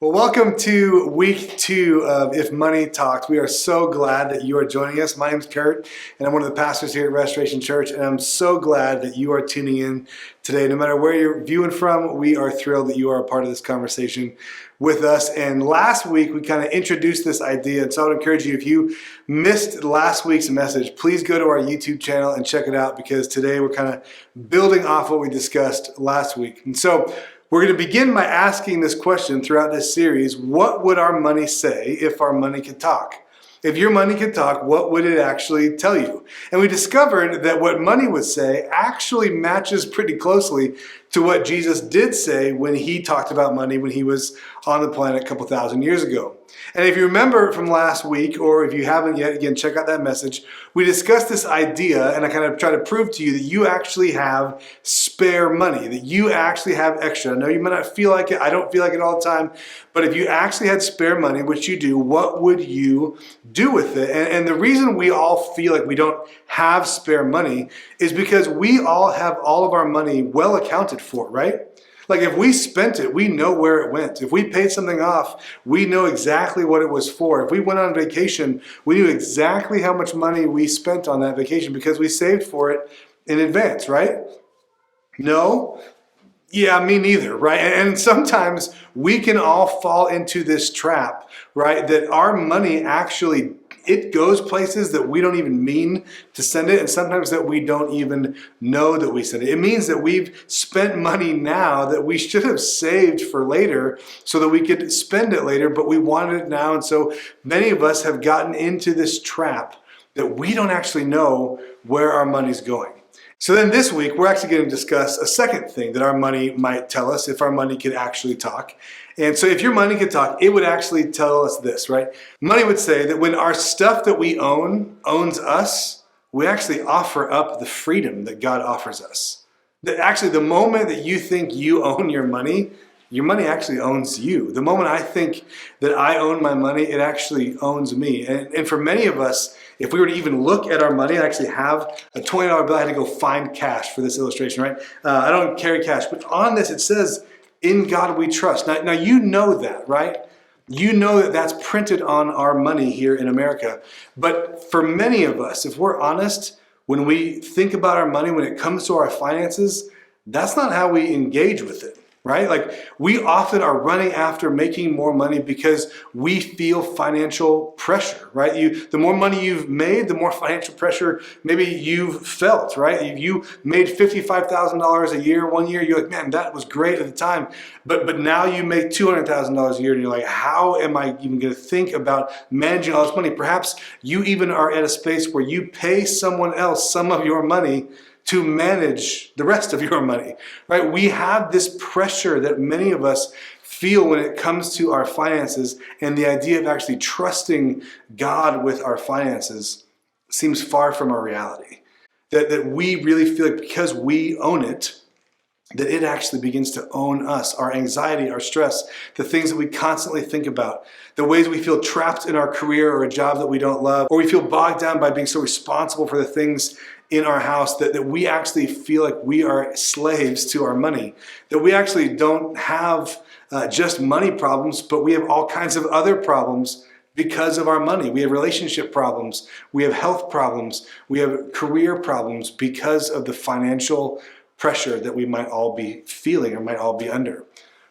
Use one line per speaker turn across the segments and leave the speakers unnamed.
Well, welcome to week 2 of If Money Talks. We are so glad that you are joining us. My name is Kurt, and I'm one of the pastors here at Restoration Church, and I'm so glad that you are tuning in today. No matter where you're viewing from, we are thrilled that you are a part of this conversation with us. And last week, we kind of introduced this idea, and so I would encourage you, if you missed last week's message, please go to our YouTube channel and check it out, because today we're kind of building off what we discussed last week. And so we're going to begin by asking this question throughout this series: what would our money say if our money could talk? If your money could talk, what would it actually tell you? And we discovered that what money would say actually matches pretty closely to what Jesus did say when he talked about money when he was on the planet a couple thousand years ago. And if you remember from last week, or if you haven't yet, again, check out that message. We discussed this idea, and I kind of try to prove to you that you actually have spare money, that you actually have extra. I know you might not feel like it. I don't feel like it all the time. But if you actually had spare money, which you do, what would you do with it? And the reason we all feel like we don't have spare money is because we all have all of our money well accounted for, right? Like if we spent it, we know where it went. If we paid something off, we know exactly what it was for. If we went on vacation, we knew exactly how much money we spent on that vacation because we saved for it in advance, right? No? Yeah, me neither, right? And sometimes we can all fall into this trap, right? That our money actually, it goes places that we don't even mean to send it, and sometimes that we don't even know that we send it. It means that we've spent money now that we should have saved for later so that we could spend it later, but we wanted it now. And so many of us have gotten into this trap that we don't actually know where our money's going. So then this week, we're actually going to discuss a second thing that our money might tell us if our money could actually talk. And so if your money could talk, it would actually tell us this, right? Money would say that when our stuff that we owns us, we actually offer up the freedom that God offers us. That actually the moment that you think you own your money actually owns you. The moment I think that I own my money, it actually owns me. And for many of us, if we were to even look at our money, I actually have a $20 bill. I had to go find cash for this illustration, right? I don't carry cash, but on this it says, "In God we trust." Now you know that, right? You know that that's printed on our money here in America. But for many of us, if we're honest, when we think about our money, when it comes to our finances, that's not how we engage with it. Right? Like we often are running after making more money because we feel financial pressure, right? The more money you've made, the more financial pressure maybe you've felt, right? If you made $55,000 a year one year, you're like, man, that was great at the time. But now you make $200,000 a year and you're like, how am I even going to think about managing all this money? Perhaps you even are at a space where you pay someone else some of your money to manage the rest of your money, right? We have this pressure that many of us feel when it comes to our finances, and the idea of actually trusting God with our finances seems far from our reality. That we really feel like because we own it, that it actually begins to own us, our anxiety, our stress, the things that we constantly think about, the ways we feel trapped in our career or a job that we don't love, or we feel bogged down by being so responsible for the things in our house that we actually feel like we are slaves to our money, that we actually don't have just money problems, but we have all kinds of other problems because of our money. We have relationship problems, we have health problems, we have career problems because of the financial pressure that we might all be feeling or might all be under.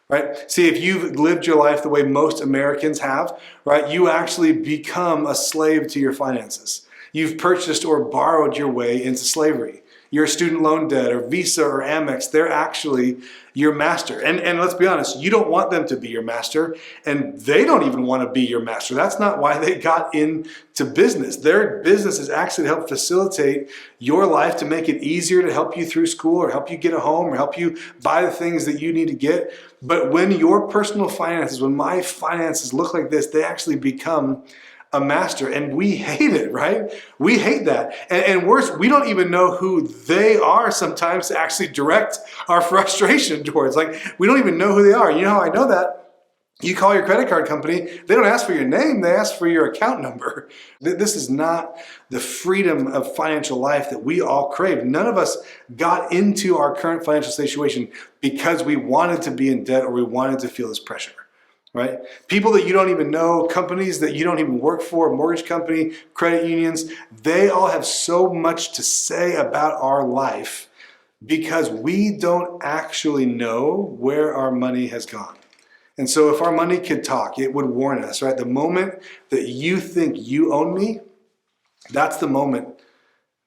Right? See, if you've lived your life the way most Americans have, right, you actually become a slave to your finances. You've purchased or borrowed your way into slavery. Your student loan debt or Visa or Amex, they're actually your master. And let's be honest, you don't want them to be your master, and they don't even want to be your master. That's not why they got into business. Their business is actually to help facilitate your life, to make it easier to help you through school or help you get a home or help you buy the things that you need to get. But when your personal finances, when my finances look like this, they actually become a master, and we hate it, right? We hate that. And worse, we don't even know who they are sometimes to actually direct our frustration towards. Like, we don't even know who they are. You know how I know that? You call your credit card company, they don't ask for your name, they ask for your account number. This is not the freedom of financial life that we all crave. None of us got into our current financial situation because we wanted to be in debt or we wanted to feel this pressure. right? People that you don't even know, companies that you don't even work for, mortgage company, credit unions, they all have so much to say about our life because we don't actually know where our money has gone. And so if our money could talk, it would warn us, right? The moment that you think you own me, that's the moment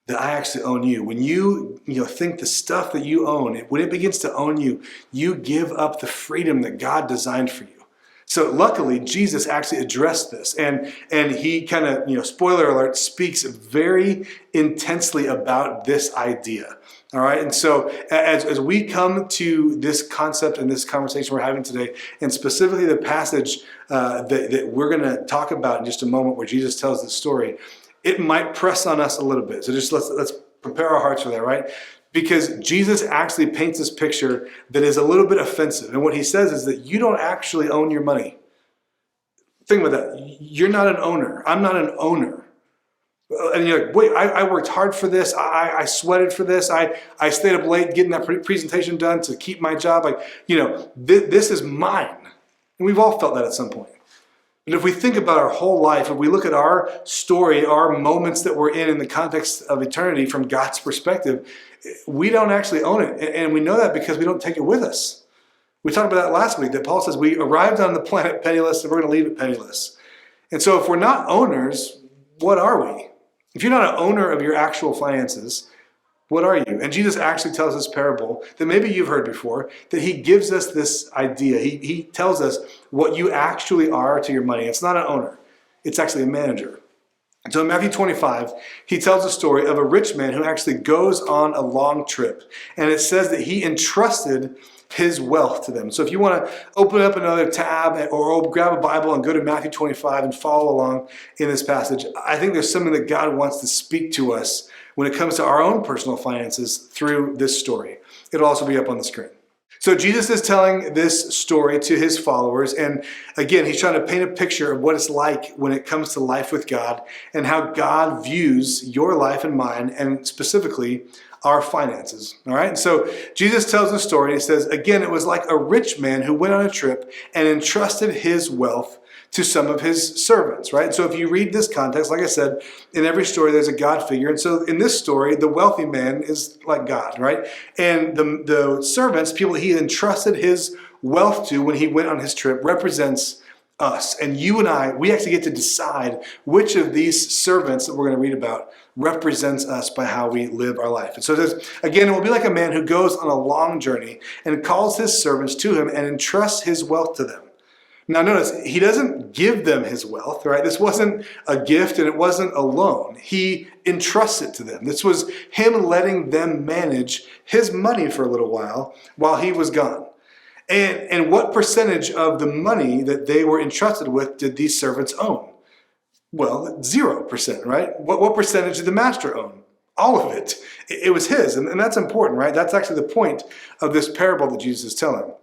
that I actually own you. When you think the stuff that you own, when it begins to own you, you give up the freedom that God designed for you. So luckily, Jesus actually addressed this, and he kind of, spoiler alert, speaks very intensely about this idea. All right, and so as we come to this concept and this conversation we're having today, and specifically the passage that we're going to talk about in just a moment, where Jesus tells this story, it might press on us a little bit. So just let's prepare our hearts for that, right? Because Jesus actually paints this picture that is a little bit offensive. And what he says is that you don't actually own your money. Think about that. You're not an owner. I'm not an owner. And you're like, wait, I worked hard for this. I sweated for this. I stayed up late getting that presentation done to keep my job. This is mine. And we've all felt that at some point. And if we think about our whole life, if we look at our story, our moments that we're in the context of eternity from God's perspective, we don't actually own it. And we know that because we don't take it with us. We talked about that last week, that Paul says we arrived on the planet penniless and we're going to leave it penniless. And so if we're not owners, what are we? If you're not an owner of your actual finances, what are you? And Jesus actually tells this parable that maybe you've heard before, that he gives us this idea. He tells us what you actually are to your money. It's not an owner. It's actually a manager. And so in Matthew 25, he tells a story of a rich man who actually goes on a long trip. And it says that he entrusted his wealth to them. So if you want to open up another tab or grab a Bible and go to Matthew 25 and follow along in this passage, I think there's something that God wants to speak to us when it comes to our own personal finances through this story. It'll also be up on the screen. So Jesus is telling this story to his followers, and again, he's trying to paint a picture of what it's like when it comes to life with God and how God views your life and mine, and specifically our finances. All right, and so Jesus tells the story, and he says, again, it was like a rich man who went on a trip and entrusted his wealth to some of his servants, right? So if you read this context, like I said, in every story there's a God figure. And so in this story, the wealthy man is like God, right? And the servants, people he entrusted his wealth to when he went on his trip, represents us. And you and I, we actually get to decide which of these servants that we're going to read about represents us by how we live our life. And so there's, again, it will be like a man who goes on a long journey and calls his servants to him and entrusts his wealth to them. Now notice, he doesn't give them his wealth, right? This wasn't a gift and it wasn't a loan. He entrusts it to them. This was him letting them manage his money for a little while he was gone. And what percentage of the money that they were entrusted with did these servants own? Well, 0%, right? What percentage did the master own? All of it. It was his, and that's important, right? That's actually the point of this parable that Jesus is telling.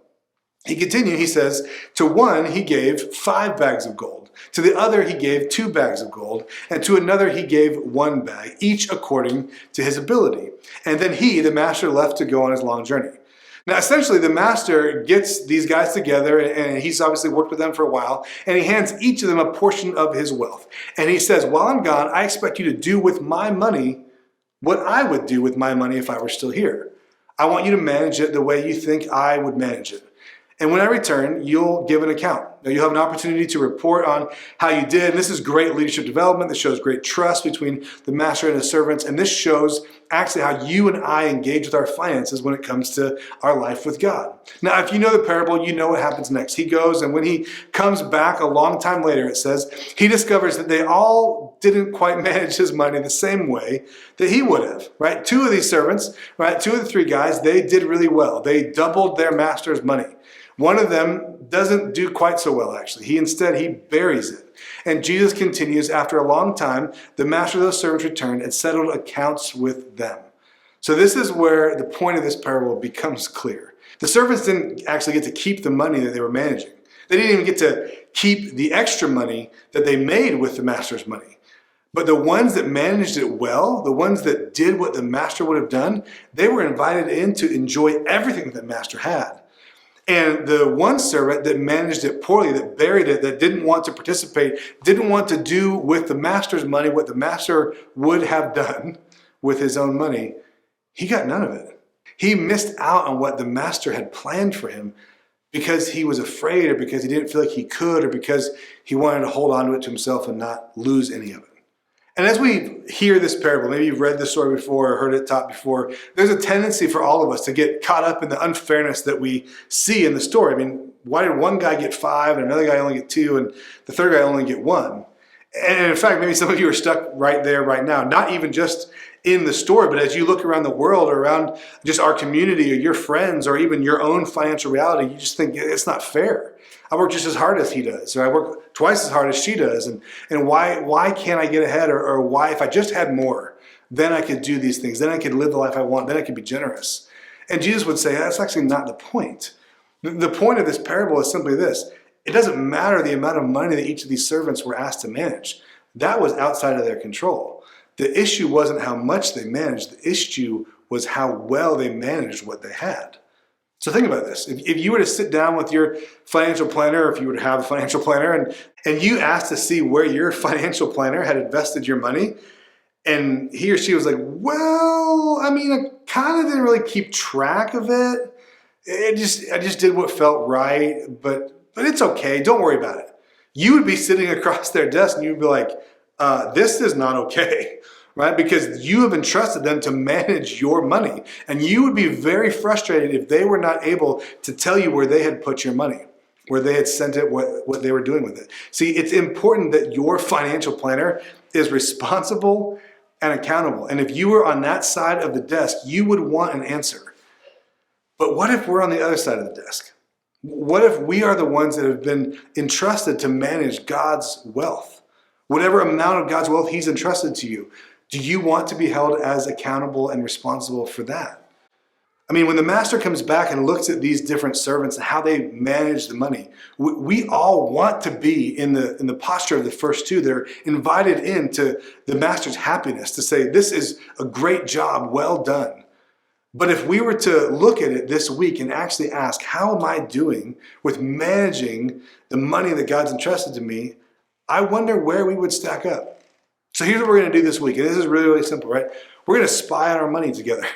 He continued, he says, to one he gave 5 bags of gold. To the other he gave 2 bags of gold. And to another he gave 1 bag, each according to his ability. And then he, the master, left to go on his long journey. Now, essentially, the master gets these guys together, and he's obviously worked with them for a while, and he hands each of them a portion of his wealth. And he says, while I'm gone, I expect you to do with my money what I would do with my money if I were still here. I want you to manage it the way you think I would manage it. And when I return, you'll give an account. Now, you'll have an opportunity to report on how you did. And this is great leadership development. This shows great trust between the master and his servants. And this shows actually how you and I engage with our finances when it comes to our life with God. Now, if you know the parable, you know what happens next. He goes, and when he comes back a long time later, it says, he discovers that they all didn't quite manage his money the same way that he would have, right? 2 of these servants, right? 2 of the 3 guys, they did really well. They doubled their master's money. One of them doesn't do quite so well, actually. He buries it. And Jesus continues, after a long time, the master of those servants returned and settled accounts with them. So this is where the point of this parable becomes clear. The servants didn't actually get to keep the money that they were managing. They didn't even get to keep the extra money that they made with the master's money. But the ones that managed it well, the ones that did what the master would have done, they were invited in to enjoy everything that the master had. And the one servant that managed it poorly, that buried it, that didn't want to participate, didn't want to do with the master's money what the master would have done with his own money, he got none of it. He missed out on what the master had planned for him because he was afraid, or because he didn't feel like he could, or because he wanted to hold on to it to himself and not lose any of it. And as we hear this parable, maybe you've read this story before or heard it taught before, there's a tendency for all of us to get caught up in the unfairness that we see in the story. I mean, why did one guy get 5 and another guy only get 2 and the third guy only get 1? And in fact, maybe some of you are stuck right there right now, not even just in the story, but as you look around the world, or around just our community or your friends, or even your own financial reality, you just think it's not fair. I work just as hard as he does, or I work twice as hard as she does. And why can't I get ahead? Or why, if I just had more, then I could do these things. Then I could live the life I want. Then I could be generous. And Jesus would say, that's actually not the point. The point of this parable is simply this. It doesn't matter the amount of money that each of these servants were asked to manage. That was outside of their control. The issue wasn't how much they managed. The issue was how well they managed what they had. So think about this. If you were to sit down with your financial planner, or if you were to have a financial planner, and you asked to see where your financial planner had invested your money, and he or she was like, well, I mean, I kind of didn't really keep track of it. I just did what felt right, but it's okay. Don't worry about it. You would be sitting across their desk and you'd be like, this is not okay. Right? Because you have entrusted them to manage your money. And you would be very frustrated if they were not able to tell you where they had put your money, where they had sent it, what they were doing with it. See, it's important that your financial planner is responsible and accountable. And if you were on that side of the desk, you would want an answer. But what if we're on the other side of the desk? What if we are the ones that have been entrusted to manage God's wealth? Whatever amount of God's wealth he's entrusted to you, do you want to be held as accountable and responsible for that? I mean, when the master comes back and looks at these different servants and how they manage the money, we all want to be in the posture of the first two. They're invited into the master's happiness, to say, this is a great job, well done. But if we were to look at it this week and actually ask, how am I doing with managing the money that God's entrusted to me? I wonder where we would stack up. So here's what we're going to do this week. And this is really, really simple, right? We're going to spy on our money together.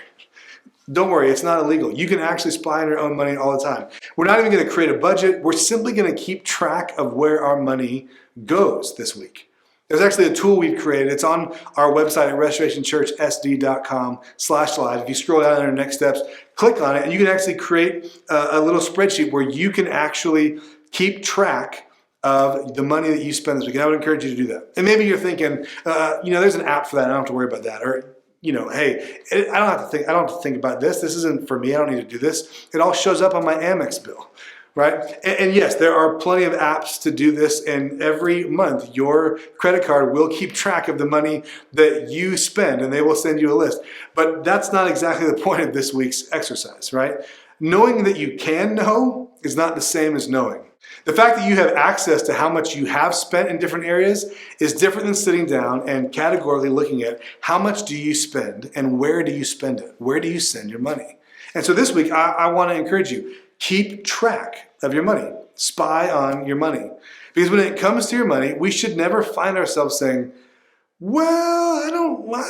Don't worry, it's not illegal. You can actually spy on your own money all the time. We're not even going to create a budget. We're simply going to keep track of where our money goes this week. There's actually a tool we've created. It's on our website at restorationchurchsd.com/live. If you scroll down under next steps, click on it, and you can actually create a little spreadsheet where you can actually keep track of the money that you spend this week. And I would encourage you to do that. And maybe you're thinking, there's an app for that. I don't have to worry about that. Or, hey, I don't have to think about this. This isn't for me. I don't need to do this. It all shows up on my Amex bill, right? And yes, there are plenty of apps to do this. And every month, your credit card will keep track of the money that you spend, and they will send you a list. But that's not exactly the point of this week's exercise, right? Knowing that you can know is not the same as knowing. The fact that you have access to how much you have spent in different areas is different than sitting down and categorically looking at how much do you spend and where do you spend it? Where do you send your money? And so this week, I want to encourage you, keep track of your money. Spy on your money. Because when it comes to your money, we should never find ourselves saying, well,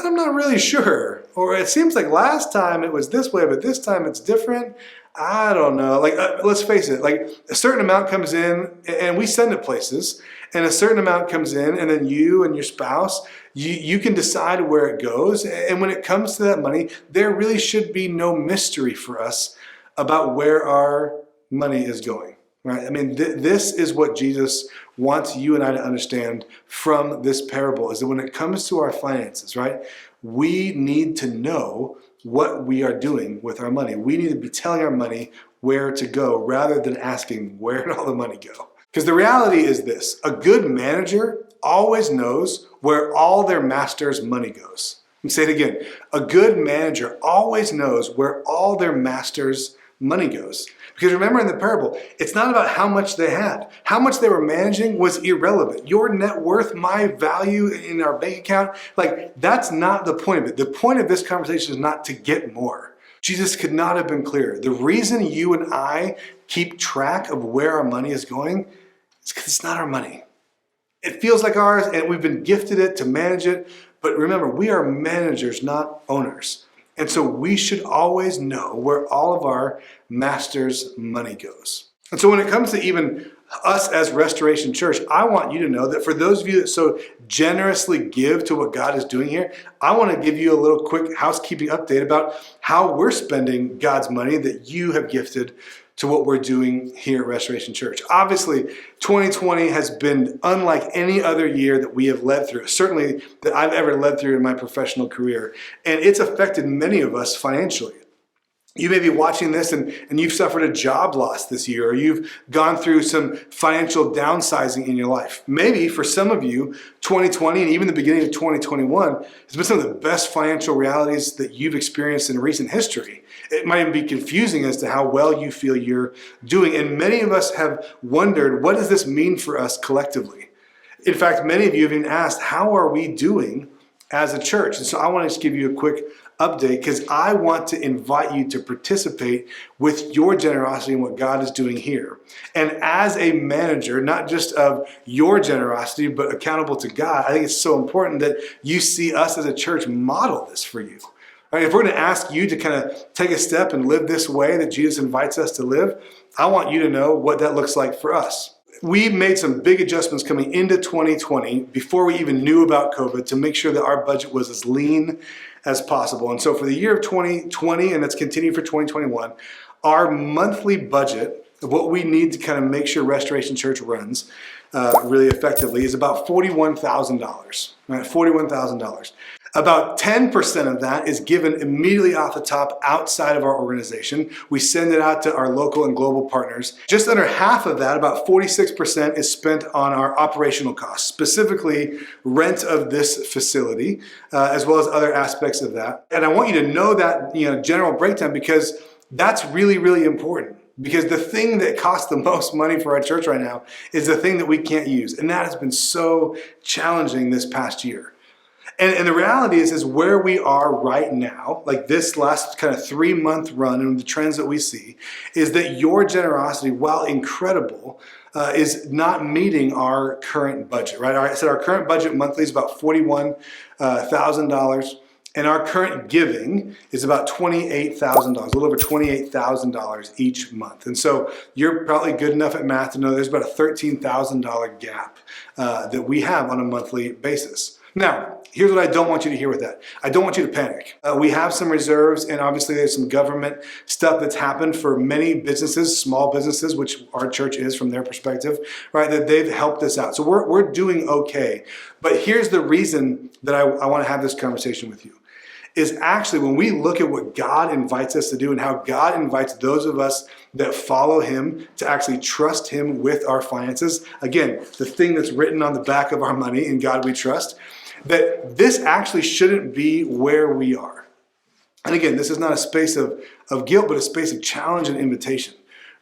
I'm not really sure. Or it seems like last time it was this way, but this time it's different. I don't know. Let's face it, a certain amount comes in and we send it places, and a certain amount comes in, and then you and your spouse, you can decide where it goes. And when it comes to that money, there really should be no mystery for us about where our money is going, right? I mean, this is what Jesus wants you and I to understand from this parable, is that when it comes to our finances, right, we need to know what we are doing with our money. We need to be telling our money where to go rather than asking, where did all the money go? Because the reality is this: a good manager always knows where all their master's money goes. Let me say it again. A good manager always knows where all their master's money goes. Because remember, in the parable, it's not about how much they had. How much they were managing was irrelevant. Your net worth, my value in our bank account, that's not the point of it. The point of this conversation is not to get more. Jesus could not have been clearer. The reason you and I keep track of where our money is going is because it's not our money. It feels like ours, and we've been gifted it to manage it. But remember, we are managers, not owners. And so we should always know where all of our master's money goes. And so when it comes to even us as Restoration Church, I want you to know that for those of you that so generously give to what God is doing here, I want to give you a little quick housekeeping update about how we're spending God's money that you have gifted to what we're doing here at Restoration Church. Obviously, 2020 has been unlike any other year that we have led through, certainly that I've ever led through in my professional career. And it's affected many of us financially. You may be watching this and you've suffered a job loss this year, or you've gone through some financial downsizing in your life. Maybe for some of you, 2020 and even the beginning of 2021 has been some of the best financial realities that you've experienced in recent history. It might even be confusing as to how well you feel you're doing. And many of us have wondered, what does this mean for us collectively? In fact, many of you have even asked, how are we doing as a church? And so I want to just give you a quick update because I want to invite you to participate with your generosity in what God is doing here. And as a manager, not just of your generosity, but accountable to God, I think it's so important that you see us as a church model this for you. Right? If we're going to ask you to kind of take a step and live this way that Jesus invites us to live, I want you to know what that looks like for us. We made some big adjustments coming into 2020 before we even knew about COVID to make sure that our budget was as lean as possible. And so for the year of 2020, and that's continued for 2021, our monthly budget of what we need to kind of make sure Restoration Church runs really effectively is about $41,000, right? $41,000. About 10% of that is given immediately off the top outside of our organization. We send it out to our local and global partners. Just under half of that, about 46%, is spent on our operational costs, specifically rent of this facility, as well as other aspects of that. And I want you to know that general breakdown because that's really, really important. Because the thing that costs the most money for our church right now is the thing that we can't use. And that has been so challenging this past year. And the reality is where we are right now, like this last kind of 3-month run and the trends that we see, is that your generosity, while incredible, is not meeting our current budget, right? I said our current budget monthly is about $41,000, and our current giving is about $28,000, a little over $28,000 each month. And so you're probably good enough at math to know there's about a $13,000 gap that we have on a monthly basis. Now, here's what I don't want you to hear with that. I don't want you to panic. We have some reserves, and obviously there's some government stuff that's happened for many businesses, small businesses, which our church is from their perspective, right, that they've helped us out. So we're doing okay. But here's the reason that I want to have this conversation with you. Is actually when we look at what God invites us to do and how God invites those of us that follow Him to actually trust Him with our finances. Again, the thing that's written on the back of our money, In God We Trust, that this actually shouldn't be where we are. And again, this is not a space of guilt, but a space of challenge and invitation.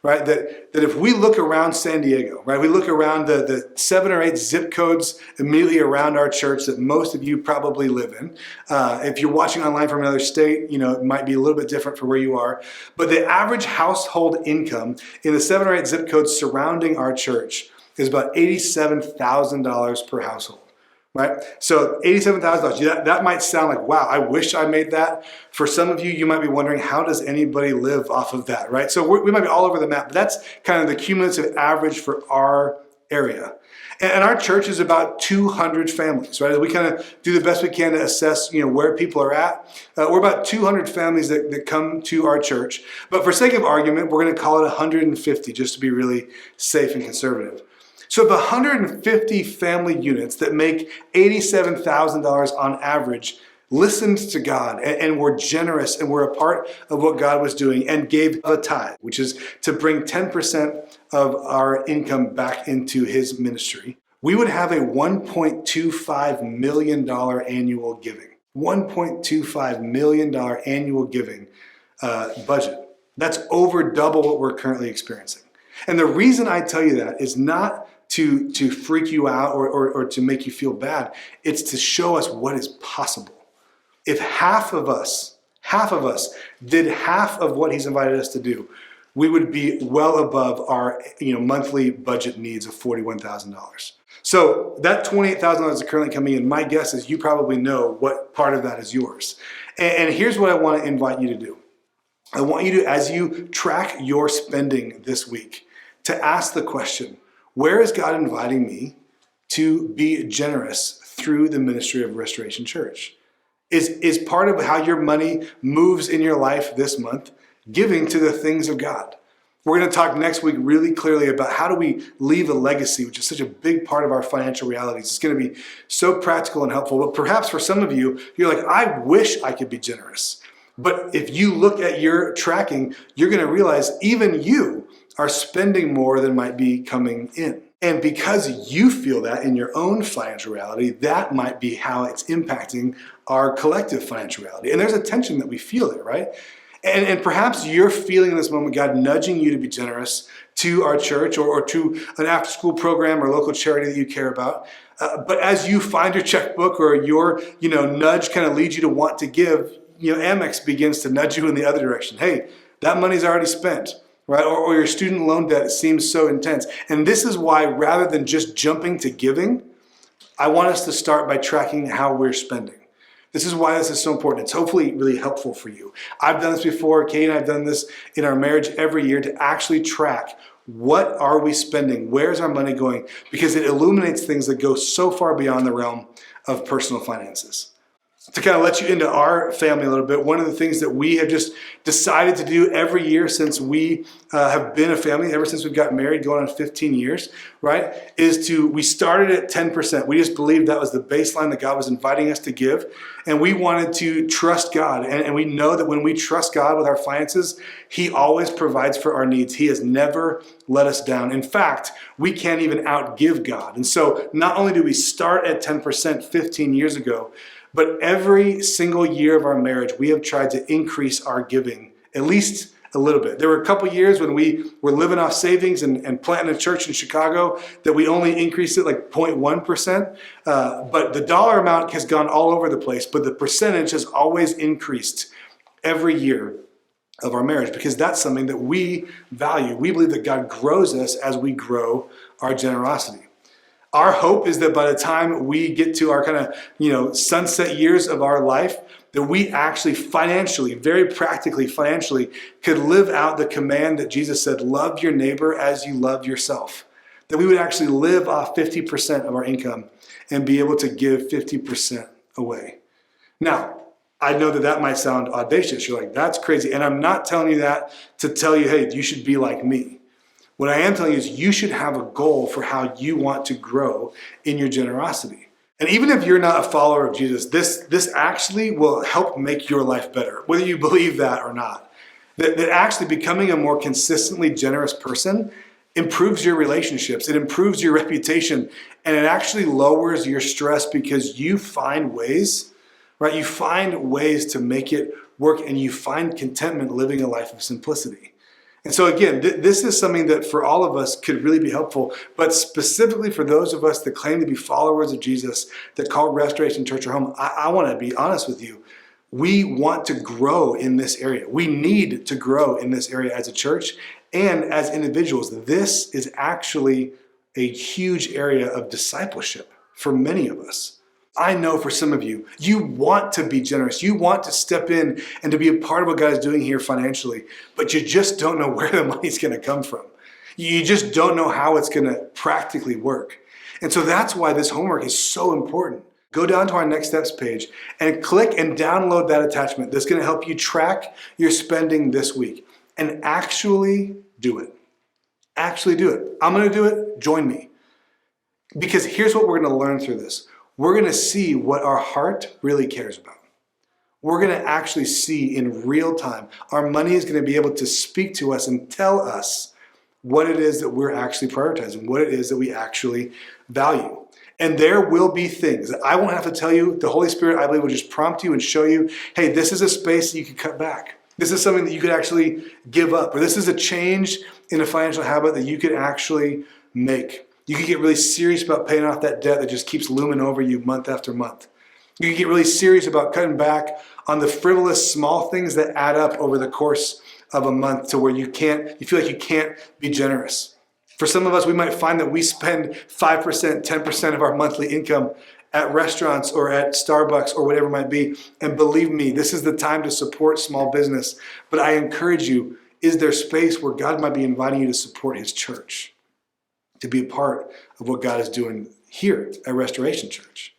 Right? That if we look around San Diego, right? We look around the 7 or 8 zip codes immediately around our church that most of you probably live in. If you're watching online from another state, it might be a little bit different for where you are. But the average household income in the 7 or 8 zip codes surrounding our church is about $87,000 per household. Right? So $87,000, that might sound like, wow, I wish I made that. For some of you, you might be wondering, how does anybody live off of that, right? So we might be all over the map, but that's kind of the cumulative average for our area. And our church is about 200 families, right? We kind of do the best we can to assess, where people are at. We're about 200 families that come to our church. But for sake of argument, we're going to call it 150 just to be really safe and conservative. So if 150 family units that make $87,000 on average listened to God and were generous and were a part of what God was doing and gave a tithe, which is to bring 10% of our income back into His ministry, we would have a $1.25 million annual giving. $1.25 million annual giving budget. That's over double what we're currently experiencing. And the reason I tell you that is not to freak you out or to make you feel bad. It's to show us what is possible. If half of us half of us did half of what he's invited us to do, we would be well above our monthly budget needs of $41,000. So that $28,000 is currently coming in. My guess is you probably know what part of that is yours. And here's what I want to invite you to do. I want you to, as you track your spending this week, to ask the question, where is God inviting me to be generous through the ministry of Restoration Church? Is part of how your money moves in your life this month giving to the things of God? We're going to talk next week really clearly about how do we leave a legacy, which is such a big part of our financial realities. It's going to be so practical and helpful. But perhaps for some of you, you're like, I wish I could be generous. But if you look at your tracking, you're going to realize even you are spending more than might be coming in. And because you feel that in your own financial reality, that might be how it's impacting our collective financial reality. And there's a tension that we feel there, right? And perhaps you're feeling in this moment God nudging you to be generous to our church or to an after-school program or local charity that you care about. But as you find your checkbook or your nudge kind of leads you to want to give, Amex begins to nudge you in the other direction. Hey, that money's already spent. Right? Or your student loan debt seems so intense. And this is why, rather than just jumping to giving, I want us to start by tracking how we're spending. This is why this is so important. It's hopefully really helpful for you. I've done this before. Kate and I have done this in our marriage every year to actually track what are we spending? Where's our money going? Because it illuminates things that go so far beyond the realm of personal finances. To kind of let you into our family a little bit, one of the things that we have just decided to do every year since we have been a family, ever since we've got married, going on 15 years, right, we started at 10%. We just believed that was the baseline that God was inviting us to give. And we wanted to trust God. And we know that when we trust God with our finances, He always provides for our needs. He has never let us down. In fact, we can't even outgive God. And so not only do we start at 10% 15 years ago, but every single year of our marriage, we have tried to increase our giving, at least a little bit. There were a couple years when we were living off savings and planting a church in Chicago that we only increased it like 0.1%. But the dollar amount has gone all over the place, but the percentage has always increased every year of our marriage because that's something that we value. We believe that God grows us as we grow our generosity. Our hope is that by the time we get to our kind of, sunset years of our life, that we actually financially, very practically financially, could live out the command that Jesus said, love your neighbor as you love yourself. That we would actually live off 50% of our income and be able to give 50% away. Now, I know that might sound audacious. You're like, that's crazy. And I'm not telling you that to tell you, hey, you should be like me. What I am telling you is you should have a goal for how you want to grow in your generosity. And even if you're not a follower of Jesus, this actually will help make your life better, whether you believe that or not. That actually becoming a more consistently generous person improves your relationships, it improves your reputation, and it actually lowers your stress because you find ways, right? You find ways to make it work and you find contentment living a life of simplicity. And so again, this is something that for all of us could really be helpful, but specifically for those of us that claim to be followers of Jesus, that call Restoration Church our home, I want to be honest with you. We want to grow in this area. We need to grow in this area as a church and as individuals. This is actually a huge area of discipleship for many of us. I know for some of you, you want to be generous. You want to step in and to be a part of what God is doing here financially, but you just don't know where the money's going to come from. You just don't know how it's going to practically work. And so that's why this homework is so important. Go down to our Next Steps page and click and download that attachment. That's going to help you track your spending this week and actually do it. Actually do it. I'm going to do it. Join me. Because here's what we're going to learn through this. We're going to see what our heart really cares about. We're going to actually see in real time. Our money is going to be able to speak to us and tell us what it is that we're actually prioritizing, what it is that we actually value. And there will be things that I won't have to tell you. The Holy Spirit, I believe, will just prompt you and show you, hey, this is a space that you could cut back. This is something that you could actually give up. Or this is a change in a financial habit that you could actually make. You could get really serious about paying off that debt that just keeps looming over you month after month. You could get really serious about cutting back on the frivolous small things that add up over the course of a month to where you feel like you can't be generous. For some of us, we might find that we spend 5%, 10% of our monthly income at restaurants or at Starbucks or whatever it might be. And believe me, this is the time to support small business. But I encourage you, is there space where God might be inviting you to support his church, to be a part of what God is doing here at Restoration Church?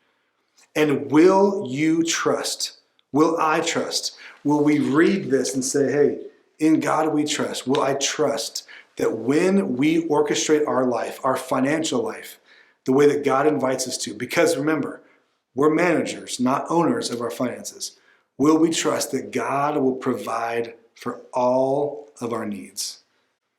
And will you trust? Will I trust? Will we read this and say, hey, in God we trust? Will I trust that when we orchestrate our life, our financial life, the way that God invites us to? Because remember, we're managers, not owners of our finances. Will we trust that God will provide for all of our needs?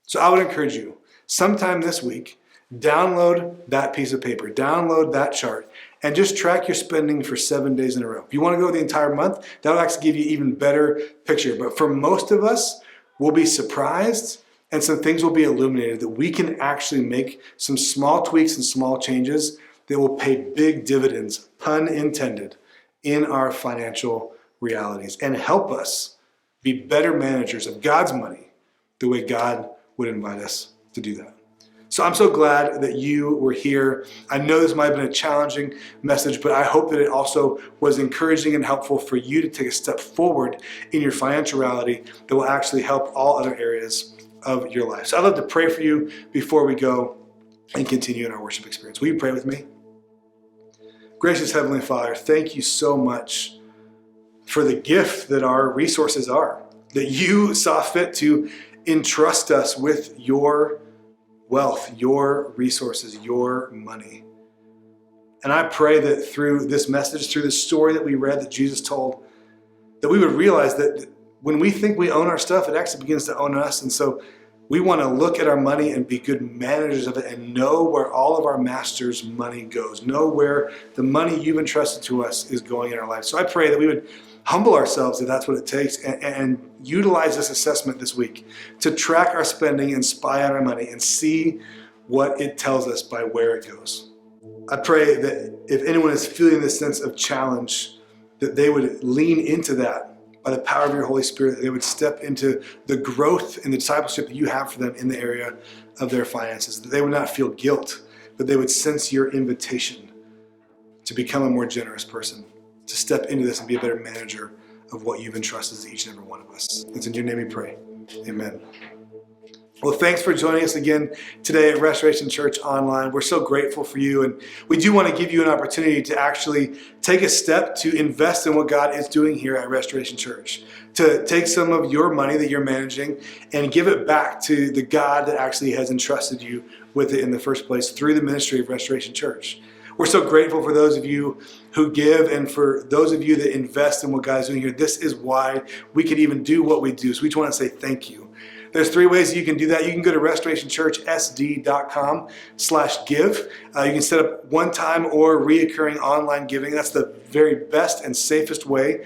So I would encourage you, sometime this week, download that piece of paper, download that chart, and just track your spending for 7 days in a row. If you want to go the entire month, that'll actually give you an even better picture. But for most of us, we'll be surprised and some things will be illuminated that we can actually make some small tweaks and small changes that will pay big dividends, pun intended, in our financial realities and help us be better managers of God's money the way God would invite us to do that. So I'm so glad that you were here. I know this might have been a challenging message, but I hope that it also was encouraging and helpful for you to take a step forward in your financial reality that will actually help all other areas of your life. So I'd love to pray for you before we go and continue in our worship experience. Will you pray with me? Gracious Heavenly Father, thank you so much for the gift that our resources are, that you saw fit to entrust us with your wealth, your resources, your money. And I pray that through this message, through this story that we read that Jesus told, that we would realize that when we think we own our stuff, it actually begins to own us. And so we want to look at our money and be good managers of it and know where all of our master's money goes, know where the money you've entrusted to us is going in our life. So I pray that we would humble ourselves if that's what it takes and utilize this assessment this week to track our spending and spy on our money and see what it tells us by where it goes. I pray that if anyone is feeling this sense of challenge, that they would lean into that by the power of your Holy Spirit, that they would step into the growth and the discipleship that you have for them in the area of their finances, that they would not feel guilt, but they would sense your invitation to become a more generous person, to step into this and be a better manager of what you've entrusted to each and every one of us. It's in your name we pray. Amen. Well, thanks for joining us again today at Restoration Church Online. We're so grateful for you, and we do want to give you an opportunity to actually take a step to invest in what God is doing here at Restoration Church, to take some of your money that you're managing and give it back to the God that actually has entrusted you with it in the first place through the ministry of Restoration Church. We're so grateful for those of you who give and for those of you that invest in what God is doing here. This is why we can even do what we do. So we just want to say thank you. There's 3 ways you can do that. You can go to restorationchurchsd.com/give. You can set up one-time or reoccurring online giving. That's the very best and safest way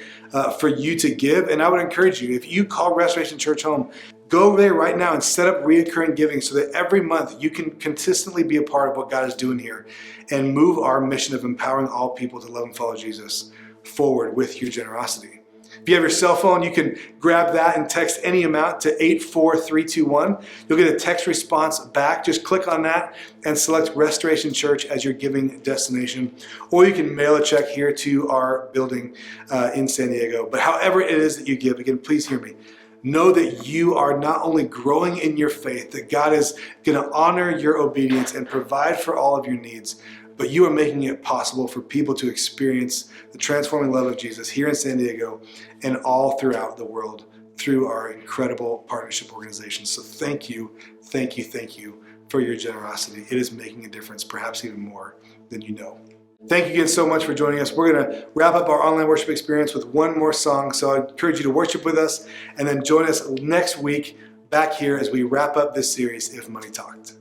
for you to give. And I would encourage you, if you call Restoration Church home, go there right now and set up reoccurring giving so that every month you can consistently be a part of what God is doing here and move our mission of empowering all people to love and follow Jesus forward with your generosity. If you have your cell phone, you can grab that and text any amount to 84321. You'll get a text response back. Just click on that and select Restoration Church as your giving destination. Or you can mail a check here to our building in San Diego. But however it is that you give, again, please hear me. Know that you are not only growing in your faith, that God is going to honor your obedience and provide for all of your needs, but you are making it possible for people to experience the transforming love of Jesus here in San Diego and all throughout the world through our incredible partnership organizations. So thank you for your generosity. It is making a difference, perhaps even more than you know. Thank you again so much for joining us. We're going to wrap up our online worship experience with one more song. So I encourage you to worship with us and then join us next week back here as we wrap up this series, If Money Talked.